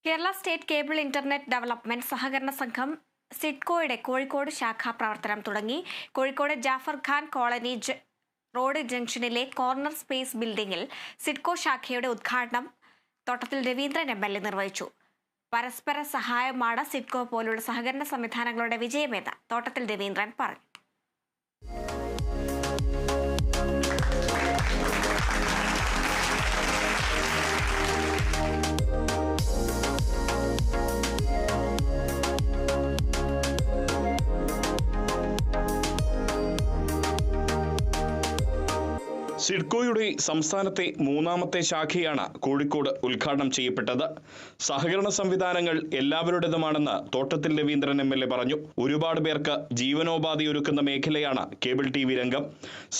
Kerala state cable internet development സഹകരണ സംഘം സിഡ്കോയുടെ കോഴിക്കോട് ശാഖാ പ്രവർത്തനം തുടങ്ങി. കോഴിക്കോട് ജാഫർ ഖാൻ കോളനി റോഡ് ജംഗ്ഷനിലെ കോർണർ സ്പേസ് ബിൽഡിംഗിൽ സിഡ്കോ ശാഖയുടെ ഉദ്ഘാടനം തോട്ടത്തിൽ രവീന്ദ്രൻ MLA നിർവഹിച്ചു. പരസ്പര സഹായമാണ് സിഡ്കോ പോലുള്ള സഹകരണ സംവിധാനങ്ങളുടെ വിജയമെന്ന് തോട്ടത്തിൽ രവീന്ദ്രൻ പറഞ്ഞു. സിഡ്കോയുടെ സംസ്ഥാനത്തെ മൂന്നാമത്തെ ശാഖയാണ് കോഴിക്കോട് ഉദ്ഘാടനം ചെയ്യപ്പെട്ടത്. സഹകരണ സംവിധാനങ്ങൾ എല്ലാവരുടേതുമാണെന്ന് തോട്ടത്തിൽ രവീന്ദ്രൻ MLA പറഞ്ഞു. ഒരുപാട് പേർക്ക് ജീവനോപാധി ഒരുക്കുന്ന മേഖലയാണ് കേബിൾ TV രംഗം.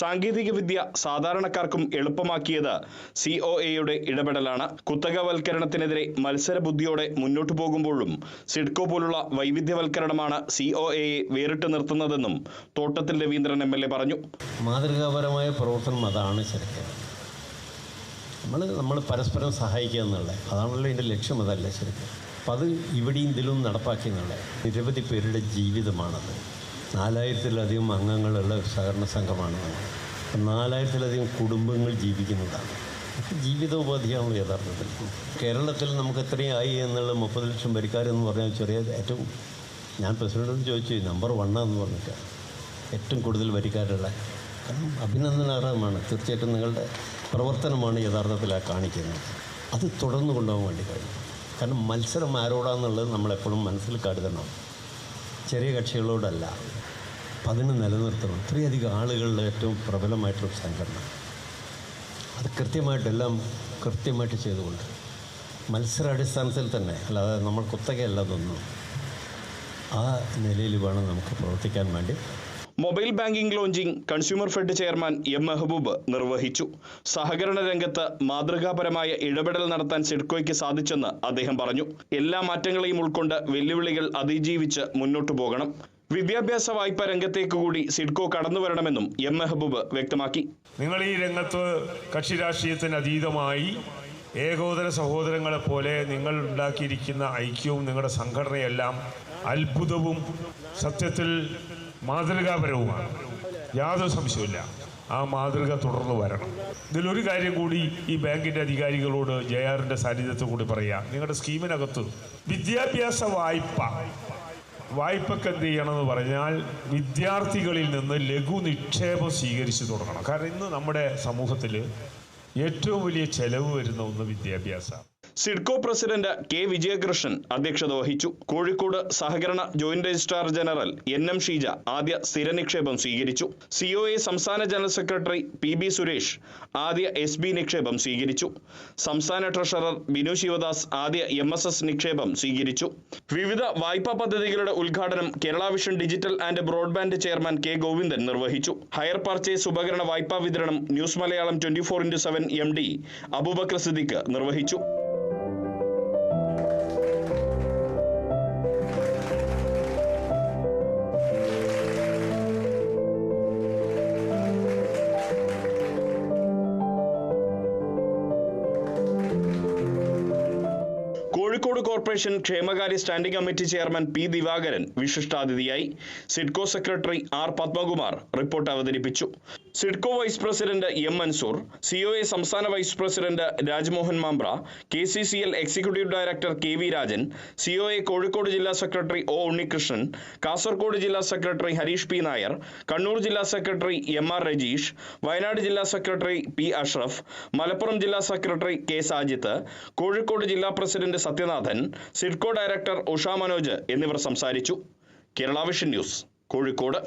സാങ്കേതികവിദ്യ സാധാരണക്കാർക്കും എളുപ്പമാക്കിയത് COAയുടെ ഇടപെടലാണ്. കുത്തകവൽക്കരണത്തിനെതിരെ മത്സരബുദ്ധിയോടെ മുന്നോട്ടു പോകുമ്പോഴും സിഡ്കോ പോലുള്ള വൈവിധ്യവൽക്കരണമാണ് COAയെ വേറിട്ട് നിർത്തുന്നതെന്നും തോട്ടത്തിൽ രവീന്ദ്രൻ MLA പറഞ്ഞു. മാതൃകാപരമായ പ്രവർത്തനം അതാണ് ശരിക്കും. നമ്മൾ പരസ്പരം സഹായിക്കുക എന്നുള്ളത് അതാണല്ലോ ഇതിൻ്റെ ലക്ഷ്യം. അതല്ല ശരിക്കും. അപ്പം അത് ഇവിടെയും ഇതിലും നടപ്പാക്കി എന്നുള്ളത് നിരവധി പേരുടെ ജീവിതമാണത്. 4000-ലധികം അംഗങ്ങളുള്ള ഒരു സഹകരണ സംഘമാണ്. 4000-ലധികം കുടുംബങ്ങൾ ജീവിക്കുന്നതാണ്. ജീവിതോപാധിയാണല്ലോ യഥാർത്ഥത്തിൽ. കേരളത്തിൽ നമുക്ക് എത്രയായി എന്നുള്ള 30 ലക്ഷം വരിക്കാരെന്ന് പറഞ്ഞാൽ ചെറിയ ഏറ്റവും ഞാൻ പ്രസിഡന്റിനോട് ചോദിച്ചു, നമ്പർ 1 എന്ന് പറഞ്ഞിട്ട് ഏറ്റവും കൂടുതൽ വരിക്കാരുള്ള. കാരണം അഭിനന്ദനാർഹമാണ്. തീർച്ചയായിട്ടും നിങ്ങളുടെ പ്രവർത്തനമാണ് യഥാർത്ഥത്തിൽ കാണിക്കുന്നത്. അത് തുടർന്ന് കൊണ്ടുപോകാൻ വേണ്ടി കഴിയും. കാരണം മത്സരം ആരോടാന്നുള്ളത് നമ്മളെപ്പോഴും മനസ്സിൽ കരുതണം. ചെറിയ കക്ഷികളോടല്ല. അപ്പം അതിന് നിലനിർത്തണം. ഇത്രയധികം ആളുകളുടെ ഏറ്റവും പ്രബലമായിട്ടുള്ള സംഘടന അത് കൃത്യമായിട്ട് ചെയ്തുകൊണ്ട് മത്സരാടിസ്ഥാനത്തിൽ തന്നെ, അല്ലാതെ നമ്മൾ കുത്തകയല്ല അതൊന്നും. ആ നിലയിൽ വേണം നമുക്ക് പ്രവർത്തിക്കാൻ വേണ്ടി. Mobile banking launching consumer fed chairman M. Mehboob നിർവഹിച്ചു. സഹകരണ രംഗത്ത് മാതൃകാപരമായ ഇടപെടൽ നടത്താൻ സിഡ്കോയ്ക്ക് സാധിച്ചെന്ന് അദ്ദേഹം പറഞ്ഞു. എല്ലാ മാറ്റങ്ങളെയും ഉൾക്കൊണ്ട് വെല്ലുവിളികൾ അതിജീവിച്ച് മുന്നോട്ടു പോകണം. വിദ്യാഭ്യാസ വായ്പ രംഗത്തേക്ക് കൂടി സിഡ്കോ കടന്നു വരണമെന്നും M. മെഹബൂബ് വ്യക്തമാക്കി. നിങ്ങൾ ഈ രംഗത്ത് കക്ഷി രാഷ്ട്രീയത്തിന് അതീതമായി ഏകോദര സഹോദരങ്ങളെ പോലെ നിങ്ങൾ ഉണ്ടാക്കിയിരിക്കുന്ന ഐക്യവും നിങ്ങളുടെ സംഘടനയെല്ലാം അത്ഭുതവും സത്യത്തിൽ മാതൃകാപരവുമാണ്. യാതൊരു സംശയമില്ല. ആ മാതൃക തുടർന്ന് വരണം. ഇതിലൊരു കാര്യം കൂടി ഈ ബാങ്കിൻ്റെ അധികാരികളോട് JRന്റെ സാന്നിധ്യത്തിൽ കൂടി പറയാം. നിങ്ങളുടെ സ്കീമിനകത്ത് വിദ്യാഭ്യാസ വായ്പക്ക് എന്ത് ചെയ്യണമെന്ന് പറഞ്ഞാൽ വിദ്യാർത്ഥികളിൽ നിന്ന് ലഘു നിക്ഷേപം സ്വീകരിച്ചു തുടങ്ങണം. കാരണം ഇന്ന് നമ്മുടെ സമൂഹത്തിൽ ഏറ്റവും വലിയ ചെലവ് വരുന്ന ഒന്ന് വിദ്യാഭ്യാസമാണ്. SIDCO president K. വിജയകൃഷ്ണൻ അധ്യക്ഷത വഹിച്ചു. കോഴിക്കോട് സഹകരണ joint registrar general NM Sheeja ആദ്യ സ്ഥിര നിക്ഷേപം സ്വീകരിച്ചു. COA സംസ്ഥാന ജനറൽ സെക്രട്ടറി PB സുരേഷ് ആദ്യ SB നിക്ഷേപം സ്വീകരിച്ചു. സംസ്ഥാന ട്രഷറർ ബിനു ശിവദാസ് ആദ്യ MSS നിക്ഷേപം സ്വീകരിച്ചു. വിവിധ വായ്പാ പദ്ധതികളുടെ ഉദ്ഘാടനം Kerala vision digital and broadband chairman K. Govindan നിർവഹിച്ചു. ഹയർ പർച്ചേസ് ഉപകരണ വായ്പാ വിതരണം ന്യൂസ് മലയാളം 24/7 MD അബൂബക്കർ സിദ്ദിഖ് നിർവഹിച്ചു. കോഴിക്കോട് കോർപ്പറേഷൻ ക്ഷേമകാര്യ standing committee chairman P. Divakaran വിശിഷ്ടാതിഥിയായി. CIDCO secretary R. Padmakumar report അവതരിപ്പിച്ചു. CIDCO vice president M. Mansoor, COA സംസ്ഥാന vice president Rajmohan Mambra, KCCL executive director KV Rajan, COA Kozhikode ജില്ലാ സെക്രട്ടറി O. ഉണ്ണികൃഷ്ണൻ, കാസർഗോഡ് ജില്ലാ സെക്രട്ടറി ഹരീഷ് P. നായർ, കണ്ണൂർ ജില്ലാ സെക്രട്ടറി MR രജീഷ്, വയനാട് ജില്ലാ സെക്രട്ടറി P. അഷ്റഫ്, മലപ്പുറം ജില്ലാ സെക്രട്ടറി K. സാജിത്ത്, കോഴിക്കോട് ജില്ലാ പ്രസിഡന്റ് സത്യനാഥൻ, സിഡ്കോ ഡയറക്ടർ ഉഷ മനോജ് എന്നിവർ സംസാരിച്ചു. Kerala vision news, Kozhikode.